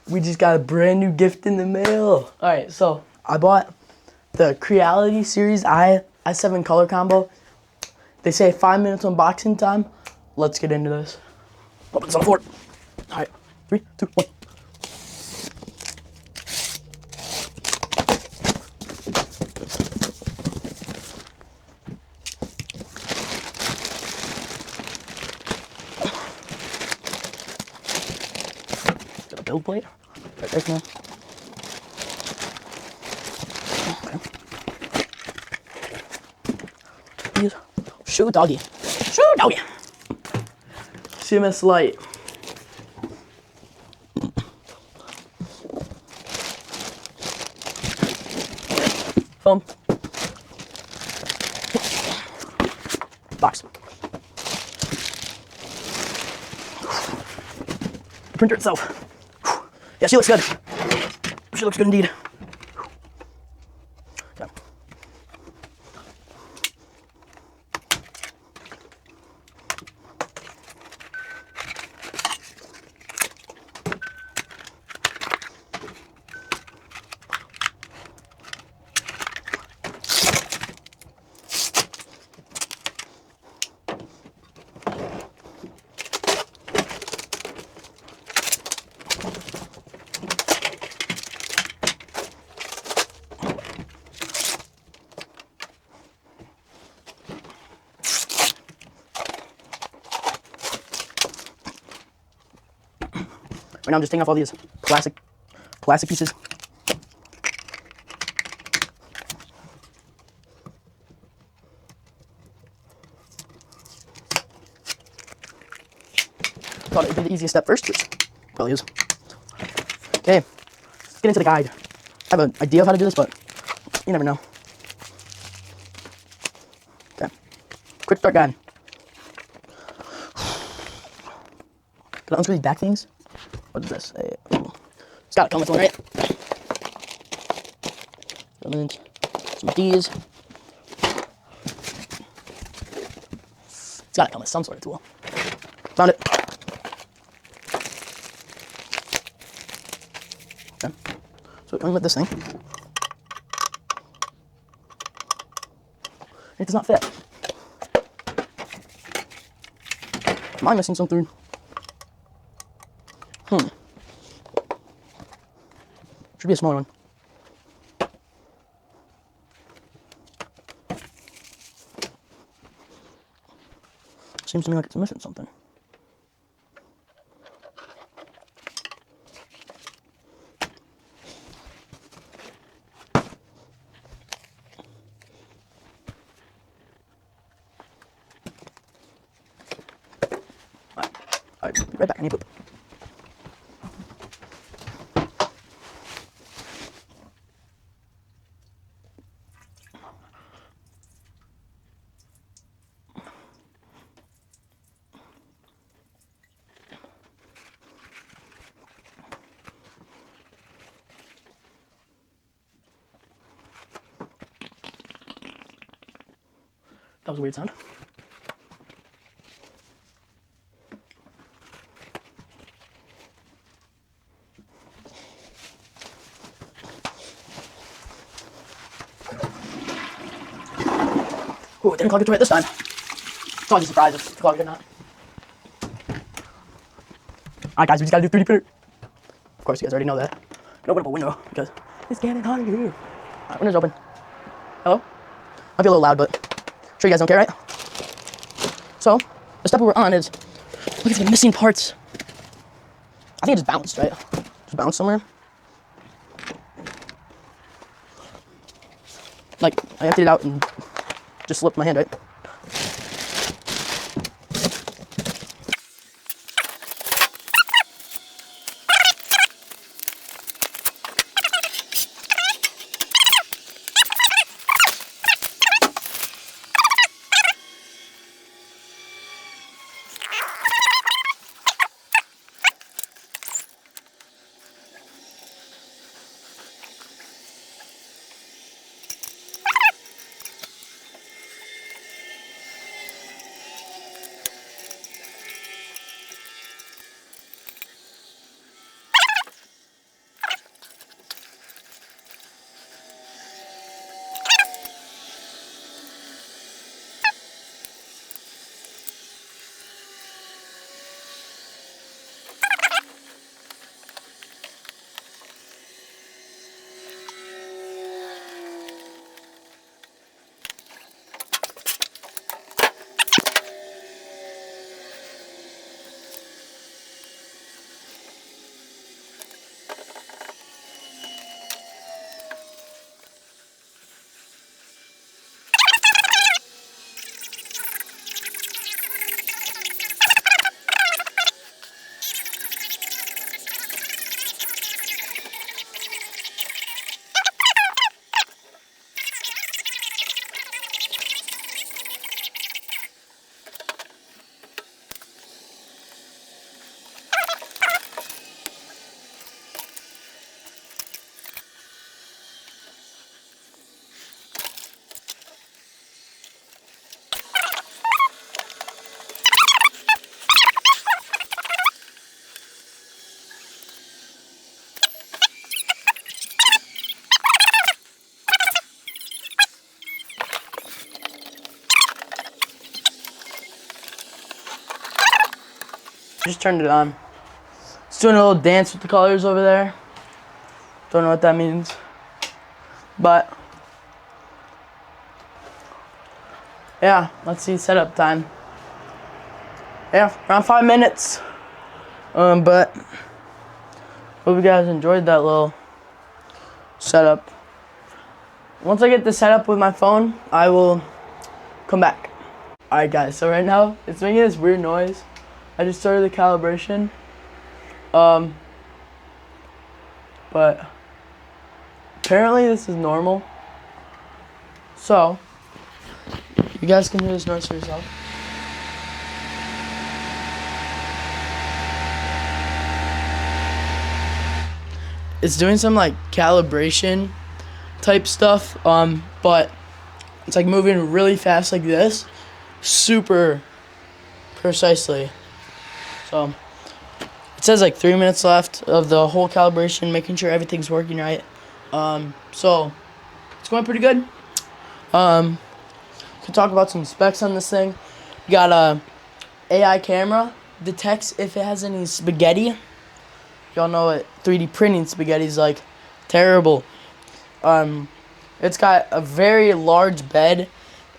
We just got a brand new gift in the mail. All right, so I bought the Creality series i7 color combo. They say 5 minutes unboxing time. Let's get into this. I'll put this on the floor. All right, 3, 2, 1. Got a build plate right there now. Okay. Shoe doggy. Shoe doggy. CMS light. Foam. Box. The printer itself. Yeah, she looks good. She looks good indeed. Yeah. Right now I'm just taking off all these plastic pieces. Thought it would be the easiest step first, which probably is. Okay, let's get into the guide. I have an idea of how to do this, but you never know. Okay, quick start guide. Can I unscrew these back things? What is this? It's gotta come with one, right? Some D's. It's gotta come with some sort of tool. Found it. Okay. So going with this thing. It does not fit. Am I missing something? Should be a smaller one. Seems to me like it's missing something. Alright, be right back. I need to poop. That was a weird sound. Ooh, it didn't clog it right this time. It's always a surprise if it clogged it or not. Alright guys, we just gotta do 3D printer. Of course, you guys already know that. Can open up a window because it's getting hot in here. Alright, window's open. Hello? Might be a little loud, but I'm sure you guys don't care, right? So, the step we're on is looking for the missing parts. I think it just bounced, right? Just bounced somewhere. Like, I emptied it out and just slipped my hand, right? Just turned it on. It's doing a little dance with the colors over there. Don't know what that means. But yeah, let's see setup time. Yeah, around 5 minutes. But hope you guys enjoyed that little setup. Once I get the setup with my phone, I will come back. Alright guys, so right now it's making this weird noise. I just started the calibration. But apparently this is normal. So you guys can hear this noise for yourself. It's doing some like calibration type stuff, but it's like moving really fast like this, super precisely. So it says like 3 minutes left of the whole calibration, making sure everything's working right. So it's going pretty good. Could talk about some specs on this thing. You got a AI camera, detects if it has any spaghetti. Y'all know what 3D printing spaghetti is like. Terrible. It's got a very large bed,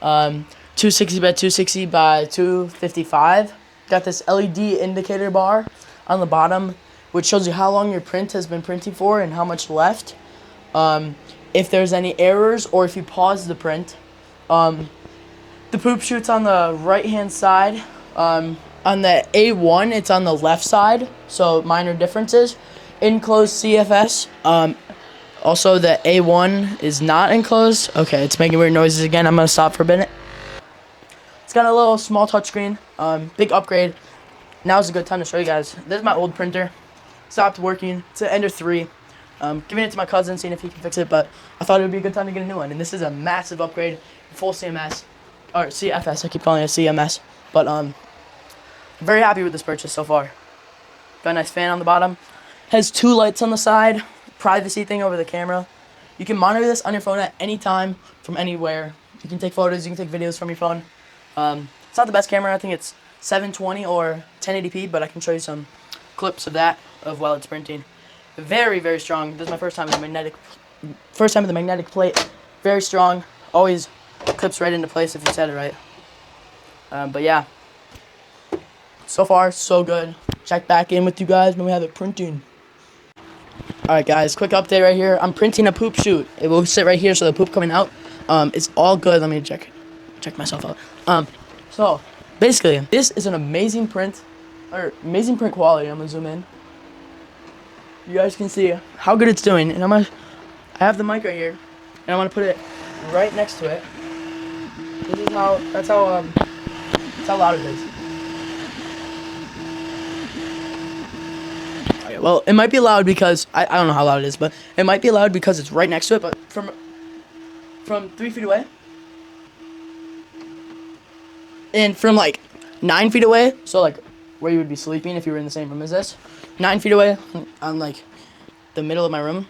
260 by 260 by 255. Got this LED indicator bar on the bottom, which shows you how long your print has been printing for and how much left. If there's any errors or if you pause the print. The poop chute's on the right hand side. On the A1, it's on the left side, so minor differences. Enclosed CFS. Also, the A1 is not enclosed. Okay, it's making weird noises again. I'm gonna stop for a minute. It's got a little small touchscreen. Big upgrade. Now's a good time to show you guys. This is my old printer. Stopped working. It's an Ender 3. Giving it to my cousin, seeing if he can fix it, but I thought it would be a good time to get a new one. And this is a massive upgrade, full CMS, or CFS. I keep calling it CMS, but very happy with this purchase so far. Got a nice fan on the bottom. Has 2 lights on the side. Privacy thing over the camera. You can monitor this on your phone at any time from anywhere. You can take photos, you can take videos from your phone. It's not the best camera. I think it's 720 or 1080p, but I can show you some clips of that while it's printing. Very, very strong. This is my first time with the magnetic plate. Very strong. Always clips right into place if you set it right. But yeah. So far, so good. Check back in with you guys when we have it printing. Alright guys, quick update right here. I'm printing a poop chute. It will sit right here, so the poop coming out. It's all good. Let me check myself out. So basically, this is an amazing print, or amazing print quality. I'm gonna zoom in. You guys can see how good it's doing, and I have the mic right here, and I'm gonna put it right next to it. This is that's how loud it is. Okay, well, it might be loud because I don't know how loud it is, but it might be loud because it's right next to it. But from 3 feet away, and from like 9 feet away, so like where you would be sleeping if you were in the same room as this, 9 feet away on like the middle of my room.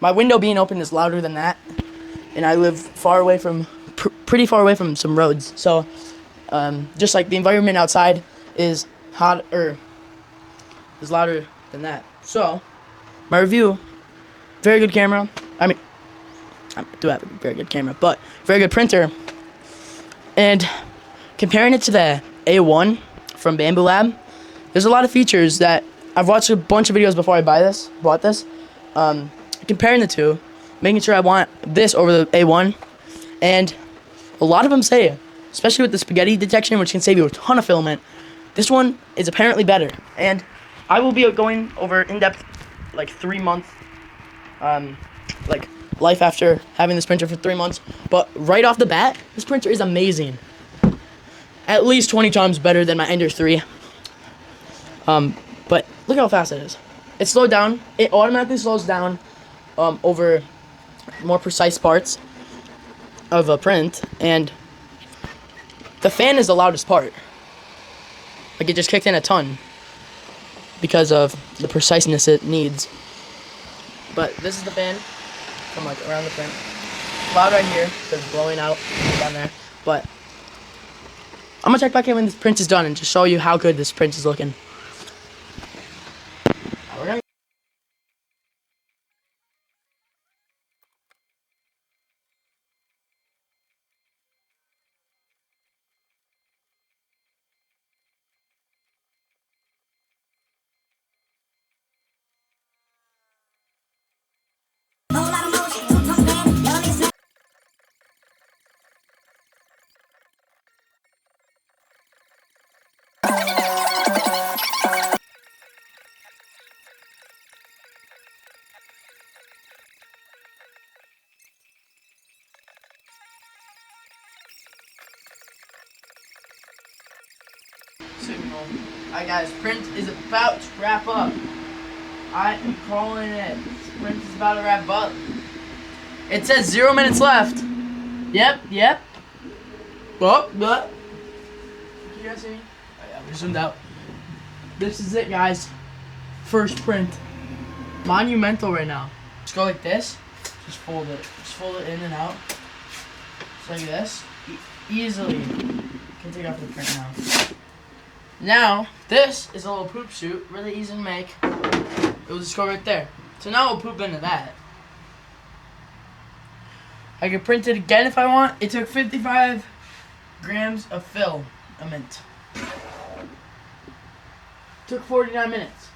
My window being open is louder than that, and I live far away from, pretty far away from some roads. So, just like the environment outside is is louder than that. So, my review, very good camera. I mean, I do have a very good camera, but very good printer. And comparing it to the A1 from Bamboo Lab, there's a lot of features that I've watched a bunch of videos before I bought this. Comparing the two, making sure I want this over the A1, and a lot of them say, especially with the spaghetti detection, which can save you a ton of filament, this one is apparently better. And I will be going over in-depth, like 3 month, like life after having this printer for 3 months. But right off the bat, this printer is amazing. At least 20 times better than my Ender 3. But look how fast it is. It slowed down. It automatically slows down over more precise parts of a print, and the fan is the loudest part. Like, it just kicked in a ton because of the preciseness it needs. But this is the fan from like around the print. Loud right here because it's blowing out down there. But I'm gonna check back in when this print is done and just show you how good this print is looking. We're gonna signal. Alright guys, print is about to wrap up. I am calling it. Print is about to wrap up. It says 0 minutes left. Yep. Oh, but. Can you guys see me? Oh yeah, we zoomed out. This is it, guys. First print. Monumental right now. Just go like this. Just fold it. Just fold it in and out. Just like this. Easily. Can take off the print now. Now, this is a little poop chute. Really easy to make. It will just go right there. So now we'll poop into that. I can print it again if I want. It took 55 grams of filament. Took 49 minutes.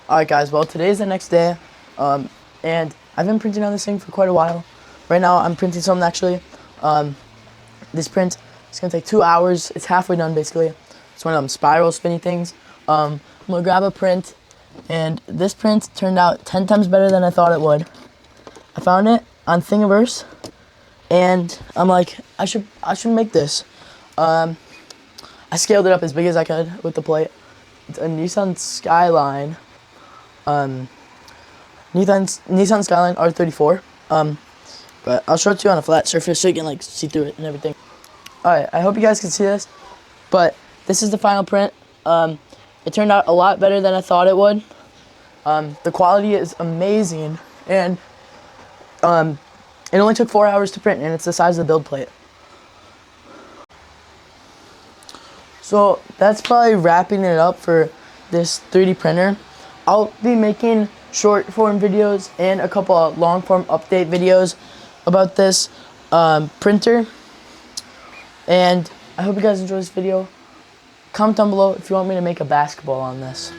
Alright guys, well today's the next day, and I've been printing on this thing for quite a while. Right now I'm printing something actually. This print is going to take 2 hours. It's halfway done basically. It's one of them spiral spinny things. I'm going to grab a print, and this print turned out 10 times better than I thought it would. I found it on Thingiverse, and I'm like, I should make this. I scaled it up as big as I could with the plate. It's a Nissan Skyline. Nissan Skyline R34. But I'll show it to you on a flat surface so you can like see through it and everything. Alright, I hope you guys can see this. But this is the final print. It turned out a lot better than I thought it would. The quality is amazing, and it only took 4 hours to print, and it's the size of the build plate. So that's probably wrapping it up for this 3D printer. I'll be making short form videos and a couple of long form update videos about this printer. And I hope you guys enjoy this video. Comment down below if you want me to make a basketball on this.